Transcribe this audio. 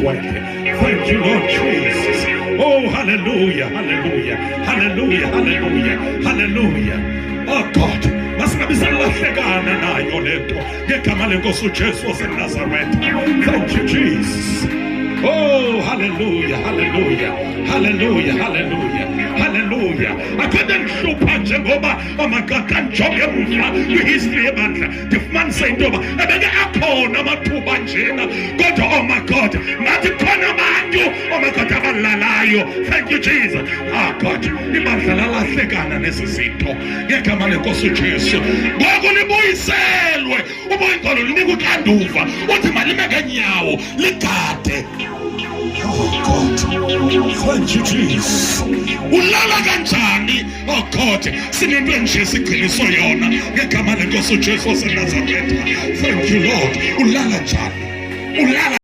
Thank you, Lord Jesus. Oh, hallelujah, hallelujah, hallelujah, hallelujah, hallelujah. Oh God, masingabisalahlekana nayo lento ngegama lenkosi uJesu waseNazaretha. Thank you, Jesus. Oh, hallelujah, hallelujah, hallelujah, hallelujah, hallelujah. Akade ngihlupha njengoba amagada njonge emva kwihistory yebandla ndifumanise into yoba ebeke akhona amathuba njena kodwa oh my God nathi khona abantu oh my God abalalayo. Thank you, Jesus. Ah God, ibandla lalahlekana nezi zinto ngegama lenkosi uJesu. Ngoku libuyiselwe ubuyingcolo linika uxanduva uthi malimeke nyawo ligade. Oh God, thank you, Jesus. Ulala kanjani? Oh God, sinento nje sigciniso yona ngegama lenkosi uJesu waseNazaretha. Thank you, Lord. Ulala njani? Ulala